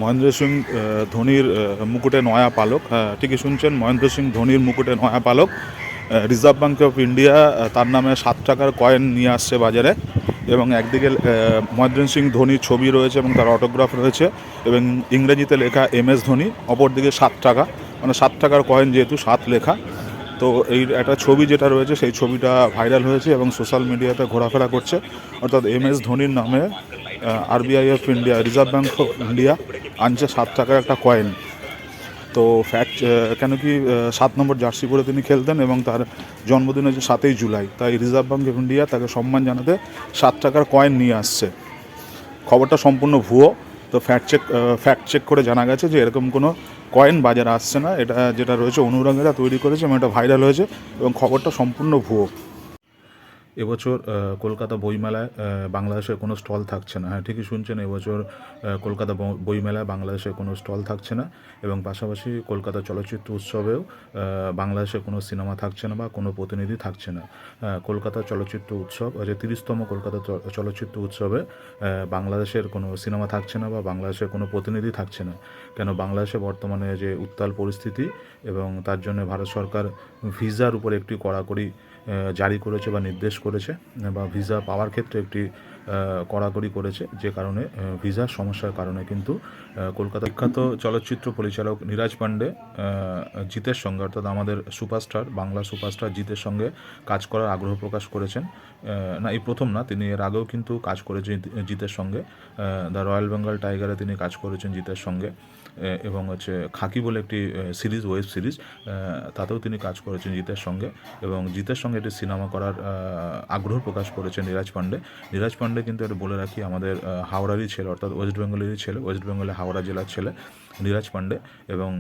মহেন্দ্র সিং ধোনির মুকুটে নয়া পালক। ঠিকই শুনছেন, মহেন্দ্র সিং ধোনির মুকুটে নয়া পালক। রিজার্ভ ব্যাঙ্ক অফ ইন্ডিয়া তার নামে 7 টাকার কয়েন নিয়ে আসছে বাজারে, এবং একদিকে মহেন্দ্র সিং ধোনির ছবি রয়েছে এবং তার অটোগ্রাফ রয়েছে এবং ইংরেজিতে লেখা MS ধোনি, অপরদিকে 7 টাকা, মানে 7 টাকার কয়েন যেহেতু 7 লেখা। তো এই একটা ছবি যেটা রয়েছে সেই ছবিটা ভাইরাল হয়েছে এবং সোশ্যাল মিডিয়াতে ঘোরাফেরা করছে। অর্থাৎ MS ধোনির নামে RBI of India, reserve bank of India আনছে 7 টাকার একটা কয়েন। তো ফ্যাক্ট, কেন কি 7 নম্বর জার্সি পরে তিনি খেলতেন এবং তার জন্মদিন হচ্ছে 7ই জুলাই, তাই রিজার্ভ ব্যাঙ্ক অফ ইন্ডিয়া তাকে সম্মান জানাতে 7 টাকার কয়েন নিয়ে আসছে। খবরটা সম্পূর্ণ ভুয়ো। তো ফ্যাক্ট চেক করে জানা গেছে যে এরকম কোনো কয়েন বাজারে আসছে না। এটা যেটা রয়েছে অনুরাগীরা তৈরি করেছে এবং এটা ভাইরাল হয়েছে এবং খবরটা সম্পূর্ণ ভুয়ো। এবছর কলকাতা বইমেলায় বাংলাদেশের কোনো স্টল থাকছে না। হ্যাঁ, ঠিকই শুনছেন, এবছর কলকাতা বইমেলায় বাংলাদেশের কোনো স্টল থাকছে না এবং পাশাপাশি কলকাতা চলচ্চিত্র উৎসবেও বাংলাদেশের কোনো সিনেমা থাকছে না বা কোনো প্রতিনিধি থাকছে না। কলকাতা চলচ্চিত্র উৎসব যে 30তম কলকাতা চলচ্চিত্র উৎসবে বাংলাদেশের কোনো সিনেমা থাকছে না বা বাংলাদেশের কোনো প্রতিনিধি থাকছে না। কেন, বাংলাদেশে বর্তমানে যে উত্তাল পরিস্থিতি এবং তার জন্য ভারত সরকার ভিসার উপরে একটি কড়াকড়ি জারি করেছে বা নির্দেশ করেছে বা ভিসা পাওয়ার ক্ষেত্রে একটি কড়াকড়ি করেছে, যে কারণে ভিসার সমস্যার কারণে কিন্তু কলকাতা বিখ্যাত চলচ্চিত্র পরিচালক নীরাজ পান্ডে জিতের সঙ্গে, অর্থাৎ আমাদের সুপারস্টার, বাংলা সুপারস্টার জিতের সঙ্গে কাজ করার আগ্রহ প্রকাশ করেছেন। না, এই প্রথম না, তিনি এর আগেও কিন্তু কাজ করেছেন জিতের সঙ্গে। দ্য রয়্যাল বেঙ্গল টাইগারে তিনি কাজ করেছেন জিতের সঙ্গে, এবং হচ্ছে খাকি বলে একটি সিরিজ, ওয়েব সিরিজ, তাতেও তিনি কাজ করেছেন জিতের সঙ্গে এবং জিতের সঙ্গে একটি সিনেমা করার আগ্রহ প্রকাশ করেছেন নীরাজ পান্ডে। নীরাজ পান্ডে কিন্তু এটা বলে রাখি আমাদের হাওড়ারই ছেলে, অর্থাৎ ওয়েস্ট বেঙ্গলেরই ছেলে, ওয়েস্ট বেঙ্গলের হাওড়া জেলার ছেলে নীরাজ পান্ডে। এবং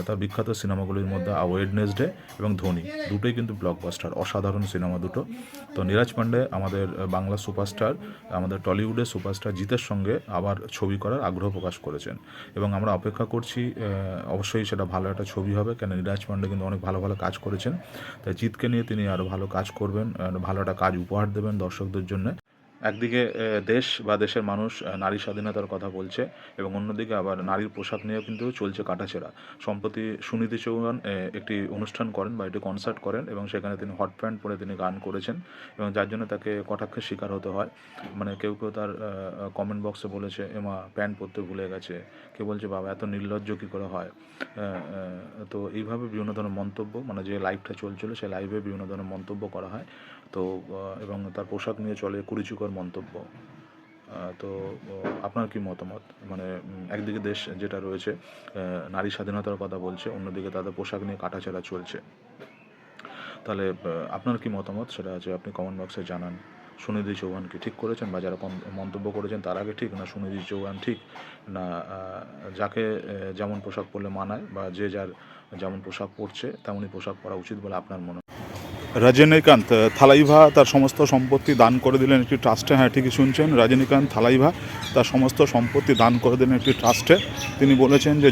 তার বিখ্যাত সিনেমাগুলির মধ্যে ওয়েডনেসডে এবং ধোনি দুটোই কিন্তু ব্লকবাস্টার, অসাধারণ সিনেমা দুটো। তো নীরাজ পান্ডে আমাদের বাংলা সুপারস্টার, আমাদের টলিউডের সুপারস্টার জিতের সঙ্গে আবার ছবি করার আগ্রহ প্রকাশ করেছেন এবং আমরা অপেক্ষা করছি অবশ্যই সেটা ভালো একটা ছবি হবে। কেন, নীরাজ পান্ডে কিন্তু অনেক ভালো ভালো কাজ করেছেন, তাই জিতকে নিয়ে তিনি আরও ভালো কাজ করবেন, ভালো একটা কাজ উপহার দেবেন দর্শকদের জন্য। একদিকে দেশ বা দেশের মানুষ নারী স্বাধীনতার কথা বলছে এবং অন্যদিকে আবার নারীর পোশাক নিয়েও কিন্তু চলছে কাটাছেঁড়া। সম্প্রতি সুনীতি চৌহান একটি অনুষ্ঠান করেন বা একটি কনসার্ট করেন এবং সেখানে তিনি হট প্যান্ট পরে তিনি গান করেছেন এবং যার জন্য তাকে কটাক্ষের শিকার হতে হয়। মানে কেউ কেউ তার কমেন্ট বক্সে বলেছে, এমা প্যান্ট পরতে ভুলে গেছে, কেউ বলছে বাবা এত নির্লজ্জ কী করে হয়। তো এইভাবে বিভিন্ন ধরনের মন্তব্য, মানে যে লাইভটা চলছিল সেই লাইভে বিভিন্ন ধরনের মন্তব্য করা হয়। তো এবং তার পোশাক নিয়ে চলে কুরুচিকর মন্তব্য। তো আপনার কি মতামত? মানে একদিকে দেশ যেটা রয়েছে নারী স্বাধীনতার কথা বলছে, অন্যদিকে তাদের পোশাক নিয়ে কাটাছেঁড়া চলছে। তাহলে আপনার কি মতামত সেটা আছে আপনি কমেন্ট বক্সে জানান। সুনিধি চৌহান কি ঠিক করেছেন, বা যারা মন্তব্য করেছেন তার আগে ঠিক, না সুনিধি চৌহান ঠিক, না যাকে যেমন পোশাক পরলে মানায় বা যে যার যেমন পোশাক পরছে তেমনই পোশাক পরা উচিত বলে আপনার মনে হয়? রজনীকান্ত থালাইভা তার সমস্ত সম্পত্তি দান করে দিলেন একটি ট্রাস্টে। হ্যাঁ, ঠিকই শুনছেন, রজনীকান্ত থালাইভা তার সমস্ত সম্পত্তি দান করে দিলেন একটি ট্রাস্টে। তিনি বলেছেন যে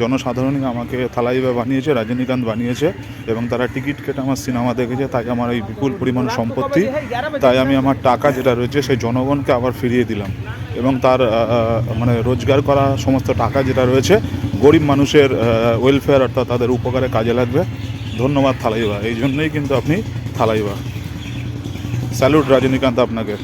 জনসাধারণই আমাকে থালাইভা বানিয়েছে, রজনীকান্ত বানিয়েছে এবং তারা টিকিট কেটে আমার সিনেমা দেখেছে, তাই আমার এই বিপুল পরিমাণ সম্পত্তি, তাই আমি আমার টাকা যেটা রয়েছে সেই জনগণকে আবার ফিরিয়ে দিলাম এবং তার মানে রোজগার করা সমস্ত টাকা যেটা রয়েছে গরিব মানুষের ওয়েলফেয়ার, অর্থাৎ তাদের উপকারে কাজে লাগবে। ধন্যবাদ থালাইভা, এই জন্যই কিন্তু আপনি থালাইভা। স্যালুট রজনীকান্ত আপনাকে।